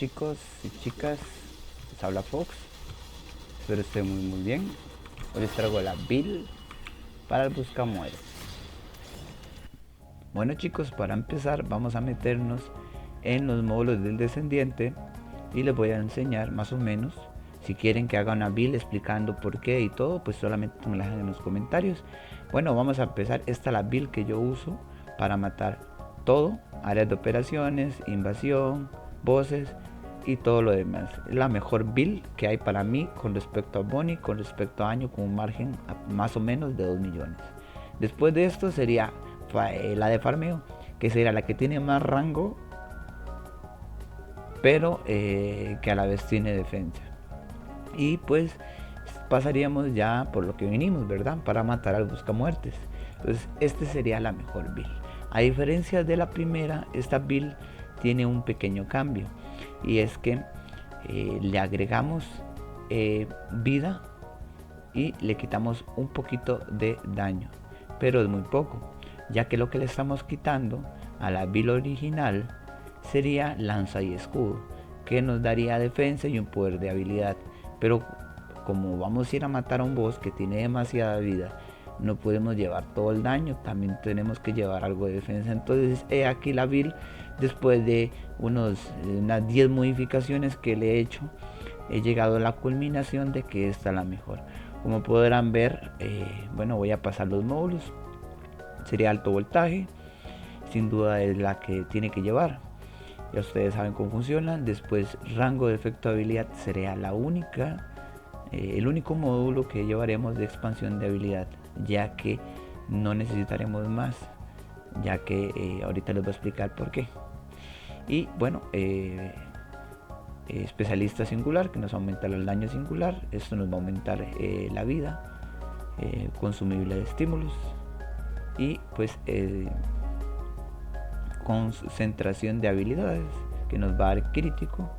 chicos y chicas, les habla Fox, espero estén muy bien. Hoy les traigo la build para el buscamueres. Bueno chicos, para empezar vamos a meternos en los módulos del descendiente y les voy a enseñar más o menos. Si quieren que haga una build explicando por qué y todo, pues solamente me la dejan en los comentarios. Bueno, vamos a empezar. Esta es la build que yo uso para matar todo: áreas de operaciones, invasión, bosses y todo lo demás. Es la mejor build que hay para mí con respecto a Bonnie, con respecto a año, con un margen más o menos de 2 millones. Después de esto sería la de farmeo, que sería la que tiene más rango, pero que a la vez tiene defensa. Y pues pasaríamos ya por lo que vinimos, ¿verdad? Para matar al buscamuertes. Entonces este sería la mejor build. A diferencia de la primera, esta build tiene un pequeño cambio, y es que le agregamos vida y le quitamos un poquito de daño, pero es muy poco, ya que lo que le estamos quitando a la build original sería lanza y escudo, que nos daría defensa y un poder de habilidad. Pero como vamos a ir a matar a un boss que tiene demasiada vida, no podemos llevar todo el daño, también tenemos que llevar algo de defensa. Entonces aquí la build, después de unas 10 modificaciones que le he hecho, he llegado a la culminación de que esta es la mejor. Como podrán ver, bueno, voy a pasar los módulos. Sería alto voltaje, sin duda es la que tiene que llevar. Ya ustedes saben cómo funcionan. Después rango de efecto de habilidad sería el único módulo que llevaremos de expansión de habilidad, ya que no necesitaremos más, ya que ahorita les voy a explicar por qué. Y bueno, especialista singular, que nos aumenta el daño singular. Esto nos va a aumentar la vida, consumible de estímulos, y pues concentración de habilidades, que nos va a dar crítico,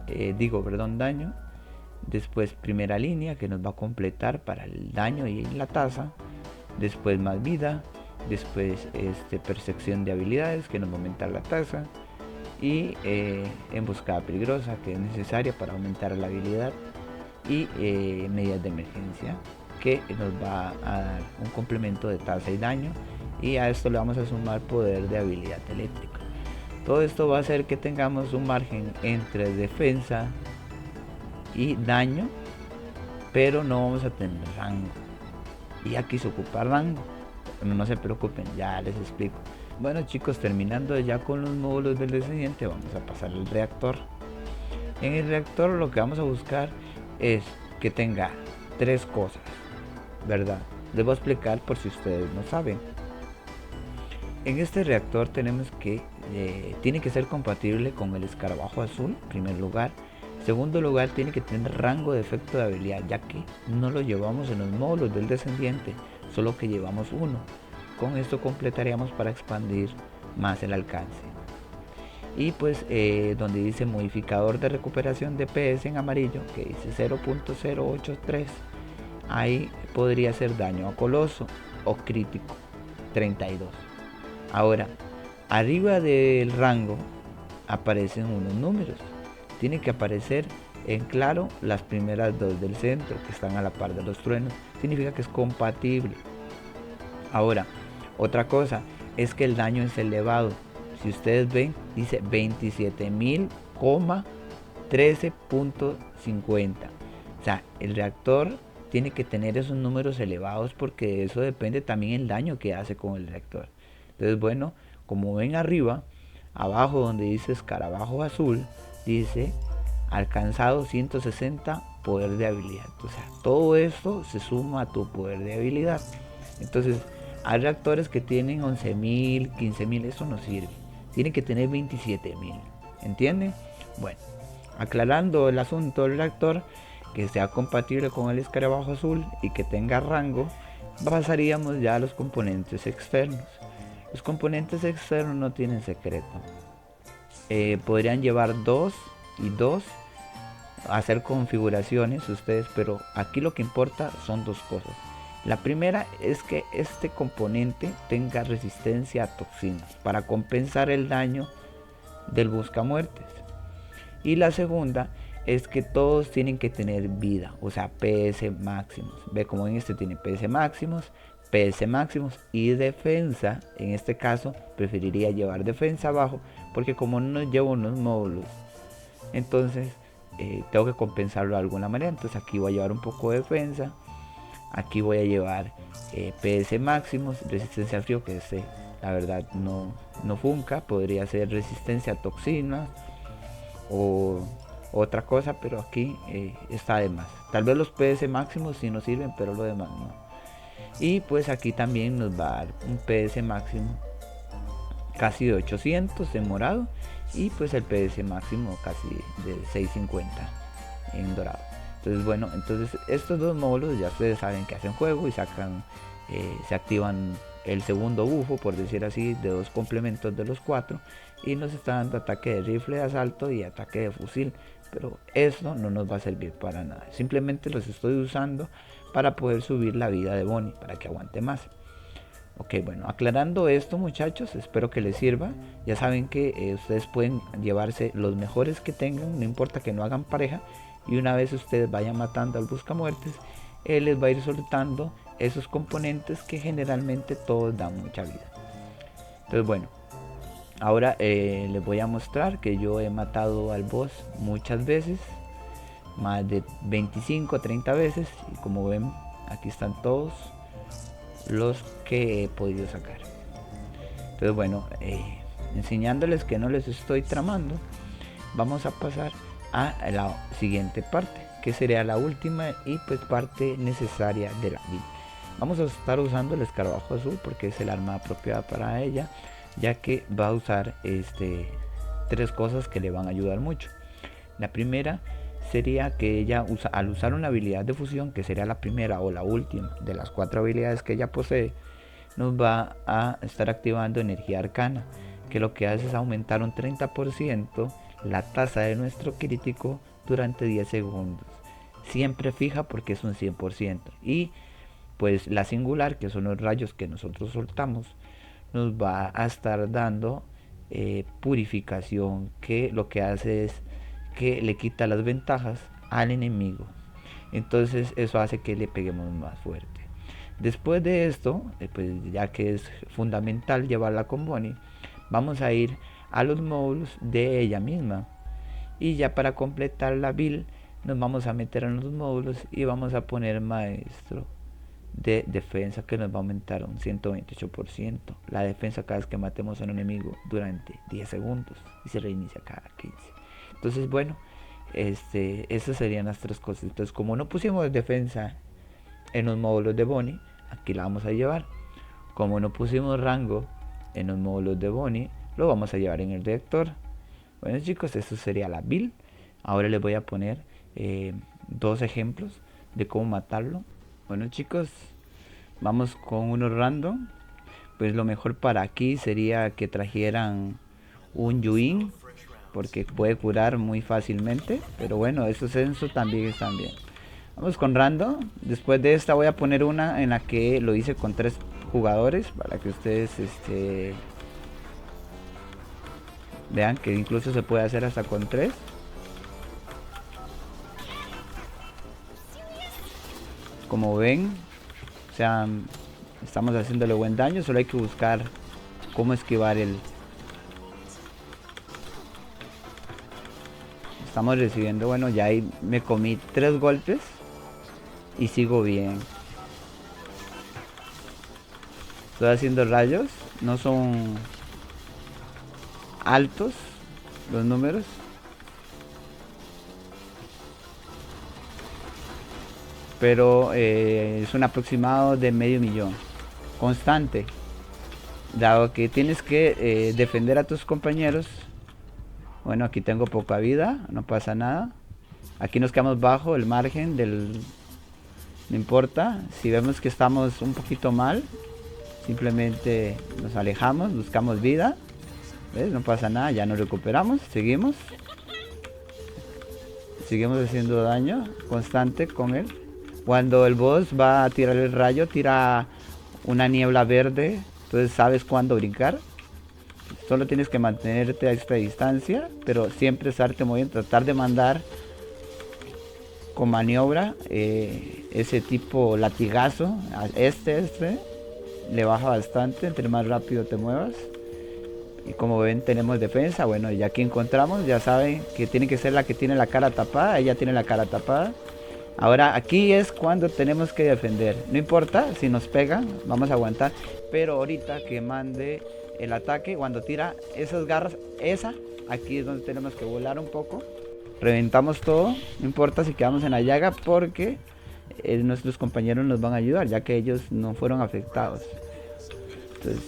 daño. Después primera línea, que nos va a completar para el daño y la tasa. Después más vida. Después percepción de habilidades, que nos va a aumentar la tasa. Y emboscada peligrosa, que es necesaria para aumentar la habilidad. Y medidas de emergencia, que nos va a dar un complemento de tasa y daño. Y a esto le vamos a sumar poder de habilidad eléctrica. Todo esto va a hacer que tengamos un margen entre defensa y daño, pero no vamos a tener rango. Y aquí se ocupa rango, pero no se preocupen, ya les explico. Bueno chicos, terminando ya con los módulos del descendiente, vamos a pasar al reactor. En el reactor lo que vamos a buscar es que tenga 3 cosas, ¿verdad? Les voy a explicar por si ustedes no saben. En este reactor tenemos que tiene que ser compatible con el escarabajo azul, en primer lugar. En segundo lugar, tiene que tener rango de efecto de habilidad, ya que no lo llevamos en los módulos del descendiente, solo que llevamos uno. Con esto completaríamos para expandir más el alcance. Y pues donde dice modificador de recuperación de PS en amarillo, que dice 0.083, ahí podría ser daño a coloso o crítico 32. Ahora, arriba del rango aparecen unos números. Tiene que aparecer en claro las primeras 2 del centro, que están a la par de los truenos. Significa que es compatible. Ahora, otra cosa es que el daño es elevado. Si ustedes ven, dice 27.000,13.50. O sea, el reactor tiene que tener esos números elevados, porque de eso depende también el daño que hace con el reactor. Entonces, bueno, como ven arriba, abajo donde dice escarabajo azul, dice alcanzado 160 poder de habilidad. O sea, todo esto se suma a tu poder de habilidad. Entonces, hay reactores que tienen 11.000, 15.000, eso no sirve. Tiene que tener 27.000. ¿Entienden? Bueno, aclarando el asunto del reactor, que sea compatible con el escarabajo azul y que tenga rango, pasaríamos ya a los componentes externos. Los componentes externos no tienen secreto. Podrían llevar 2 y 2, hacer configuraciones ustedes, pero aquí lo que importa son 2 cosas. La primera es que este componente tenga resistencia a toxinas para compensar el daño del buscamuertes. Y la segunda es que todos tienen que tener vida, o sea, PS máximos. Ve como en este tiene PS máximos y defensa. En este caso preferiría llevar defensa abajo, porque como no llevo unos módulos, entonces tengo que compensarlo de alguna manera. Entonces aquí voy a llevar un poco de defensa, aquí voy a llevar PS máximos, resistencia al frío, que la verdad no funca. Podría ser resistencia a toxinas o otra cosa, pero aquí está de más. Tal vez los PS máximos sí nos sirven, pero lo demás no. Y pues aquí también nos va a dar un PS máximo casi de 800 en morado, y pues el PS máximo casi de 650 en dorado. Entonces bueno, entonces estos dos módulos ya ustedes saben que hacen juego y sacan, se activan el segundo bufo, por decir así, de 2 complementos de los 4, y nos está dando ataque de rifle de asalto y ataque de fusil, pero eso no nos va a servir para nada. Simplemente los estoy usando para poder subir la vida de Bonnie, para que aguante más. Ok, bueno, aclarando esto, muchachos, espero que les sirva. Ya saben que ustedes pueden llevarse los mejores que tengan, no importa que no hagan pareja, y una vez ustedes vayan matando al buscamuertes, él les va a ir soltando esos componentes que generalmente todos dan mucha vida. Entonces bueno, ahora les voy a mostrar que yo he matado al boss muchas veces, más de 25 30 veces, y como ven aquí están todos los que he podido sacar. Entonces bueno, enseñándoles que no les estoy tramando, vamos a pasar a la siguiente parte, que sería la última y pues parte necesaria de la build. Vamos a estar usando el escarabajo azul porque es el arma apropiada para ella, ya que va a usar tres cosas que le van a ayudar mucho. La primera sería que ella al usar una habilidad de fusión, que sería la primera o la última de las 4 habilidades que ella posee, nos va a estar activando energía arcana, que lo que hace es aumentar un 30% la tasa de nuestro crítico durante 10 segundos. Siempre fija porque es un 100%. Y pues la singular, que son los rayos que nosotros soltamos, nos va a estar dando purificación, que lo que hace es que le quita las ventajas al enemigo. Entonces eso hace que le peguemos más fuerte. Después de esto, pues ya que es fundamental llevarla con Bonnie, vamos a ir a los módulos de ella misma. Y ya para completar la build nos vamos a meter en los módulos y vamos a poner maestro de defensa, que nos va a aumentar un 128% la defensa cada vez que matemos a un enemigo durante 10 segundos y se reinicia cada 15. Entonces bueno, esas serían las 3 cosas. Entonces como no pusimos defensa en los módulos de Bonnie, aquí la vamos a llevar. Como no pusimos rango en los módulos de Bonnie, lo vamos a llevar en el reactor. Bueno chicos, esto sería la build. Ahora les voy a poner 2 ejemplos de cómo matarlo. Bueno chicos, vamos con uno random. Pues lo mejor para aquí sería que trajeran un Yuin, porque puede curar muy fácilmente. Pero bueno, esos censos también están bien. Vamos con random. Después de esta voy a poner una en la que lo hice con 3 jugadores, para que ustedes vean que incluso se puede hacer hasta con 3. Como ven, o sea, estamos haciéndole buen daño. Solo hay que buscar cómo esquivar estamos recibiendo, bueno, ya ahí me comí 3 golpes y sigo bien. Estoy haciendo rayos, no son altos los números, pero es un aproximado de medio millón constante, dado que tienes que defender a tus compañeros. Bueno, aquí tengo poca vida, no pasa nada. Aquí nos quedamos bajo el margen del... No importa, si vemos que estamos un poquito mal, simplemente nos alejamos, buscamos vida. ¿Ves? No pasa nada, ya nos recuperamos, seguimos. Seguimos haciendo daño constante con él. Cuando el boss va a tirar el rayo, tira una niebla verde, entonces sabes cuándo brincar. Solo tienes que mantenerte a esta distancia, pero siempre estarte moviendo, tratar de mandar con maniobra ese tipo latigazo. Este le baja bastante entre más rápido te muevas. Y como ven, tenemos defensa. Bueno, ya aquí encontramos, ya saben que tiene que ser la que tiene la cara tapada. Ella tiene la cara tapada. Ahora aquí es cuando tenemos que defender. No importa si nos pegan, vamos a aguantar. Pero ahorita que mande el ataque, cuando tira esas garras, aquí es donde tenemos que volar un poco. Reventamos todo, no importa si quedamos en la llaga, porque nuestros compañeros nos van a ayudar, ya que ellos no fueron afectados. Entonces,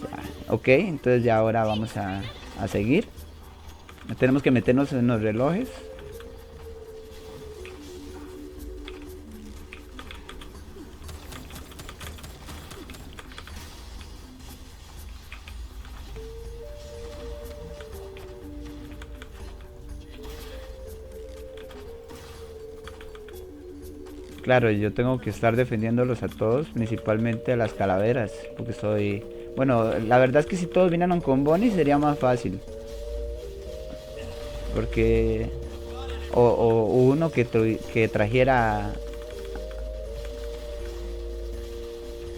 ok, entonces ya ahora vamos a seguir. Tenemos que meternos en los relojes. Claro, yo tengo que estar defendiéndolos a todos, principalmente a las calaveras, porque soy... Bueno, la verdad es que si todos vinieran con Bonnie sería más fácil. Porque... O uno que trajera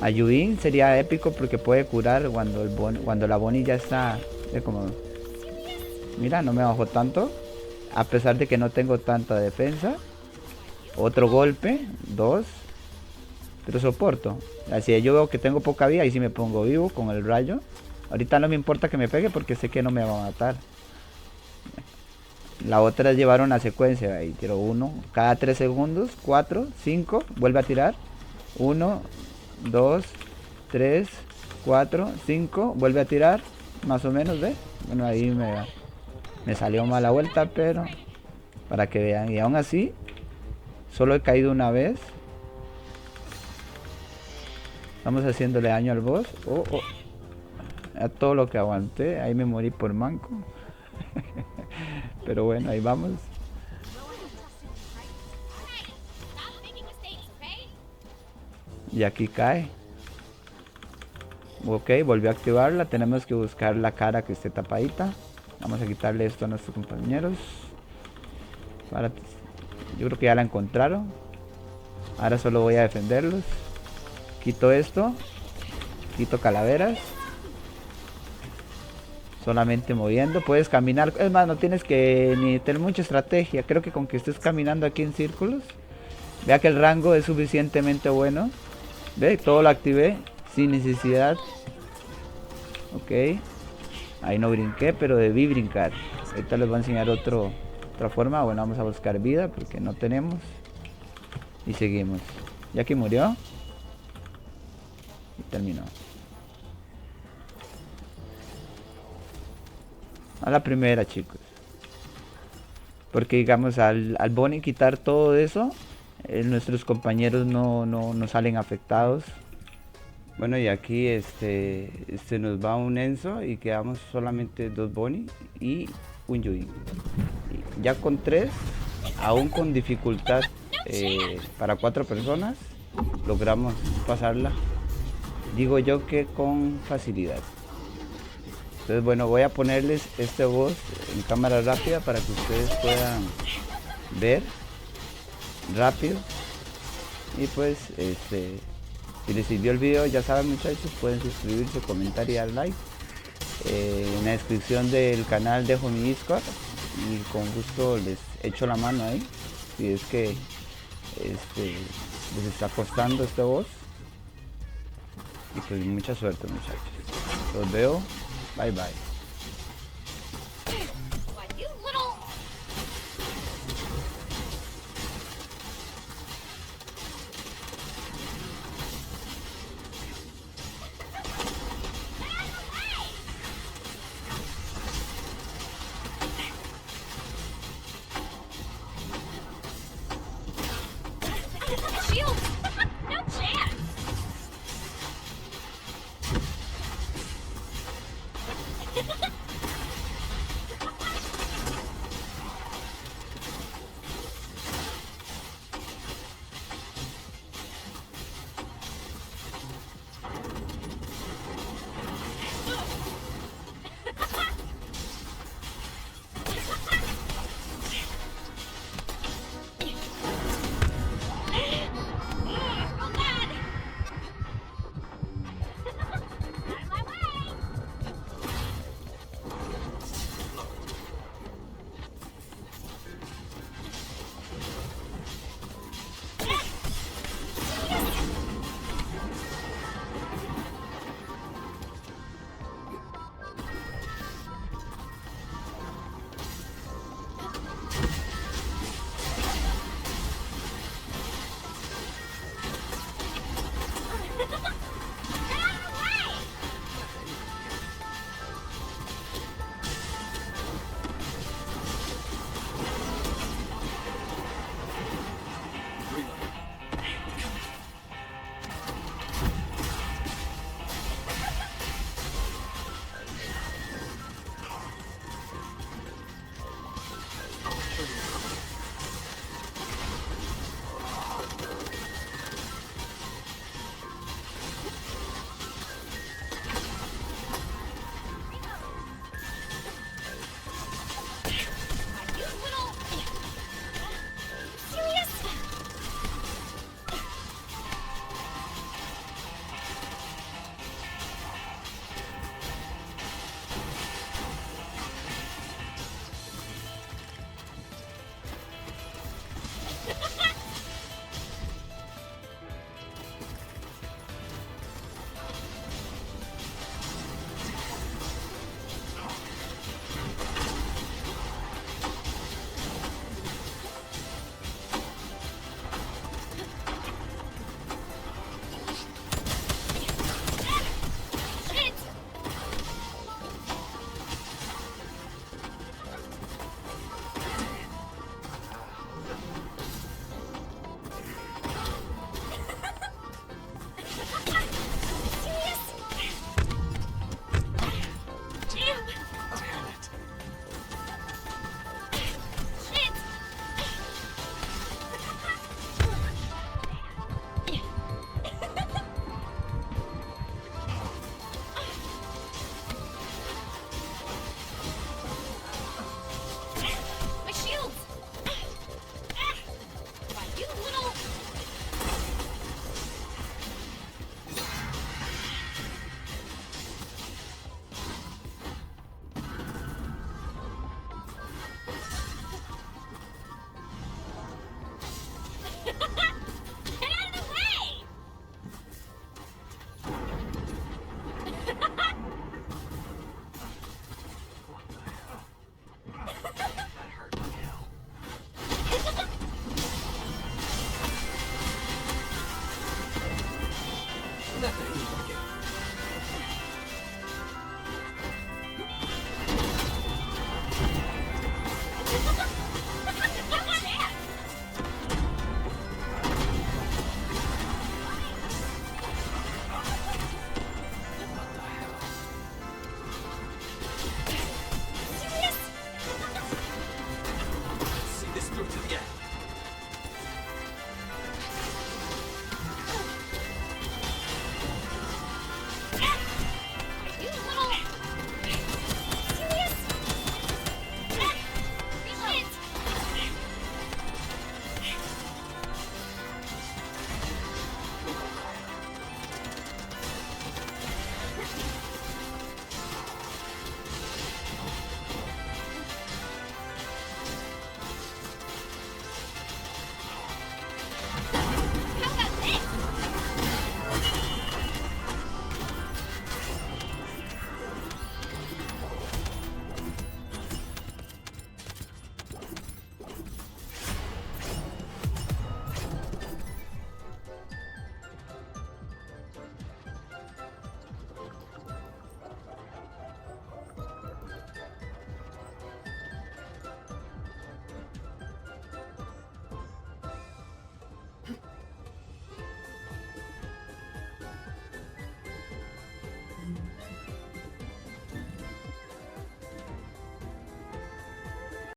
a Yuin sería épico, porque puede curar cuando la Bonnie ya está... como... Mira, no me bajó tanto, a pesar de que no tengo tanta defensa. Otro golpe, 2. Pero soporto. Así yo veo que tengo poca vida y si me pongo vivo con el rayo. Ahorita no me importa que me pegue porque sé que no me va a matar. La otra es llevar una secuencia. Ahí tiro 1 cada 3 segundos. 4, 5. Vuelve a tirar. 1, 2, 3, 4, 5. Vuelve a tirar. Más o menos, ¿ve? Bueno, ahí me salió mala vuelta, pero... Para que vean. Y aún así... Solo he caído una vez. Estamos haciéndole daño al boss. A todo lo que aguanté. Ahí me morí por manco. Pero bueno, ahí vamos. Y aquí cae. Ok, volvió a activarla. Tenemos que buscar la cara que esté tapadita. Vamos a quitarle esto a nuestros compañeros. Yo creo que ya la encontraron. Ahora solo voy a defenderlos. Quito esto. Quito calaveras. Solamente moviendo. Puedes caminar. Es más, no tienes que ni tener mucha estrategia. Creo que con que estés caminando aquí en círculos. Vea que el rango es suficientemente bueno. Ve, todo lo activé sin necesidad. Ok. Ahí no brinqué, pero debí brincar. Ahorita les voy a enseñar otra forma. Bueno, vamos a buscar vida porque no tenemos. Y seguimos. Ya que murió. Y terminó. A la primera, chicos. Porque digamos al Bonnie quitar todo eso, nuestros compañeros no salen afectados. Bueno, y aquí nos va un Enzo y quedamos solamente 2 Bonnie y un Yui. Ya con 3, aún con dificultad para 4 personas, logramos pasarla. Digo yo que con facilidad. Entonces bueno, voy a ponerles este boss en cámara rápida para que ustedes puedan ver rápido. Y pues si les sirvió el video, ya saben, muchachos, pueden suscribirse, comentar y dar like. En la descripción del canal dejo mi Discord y con gusto les echo la mano ahí si es que les está costando este boss. Y pues mucha suerte, muchachos. Los veo. Bye bye.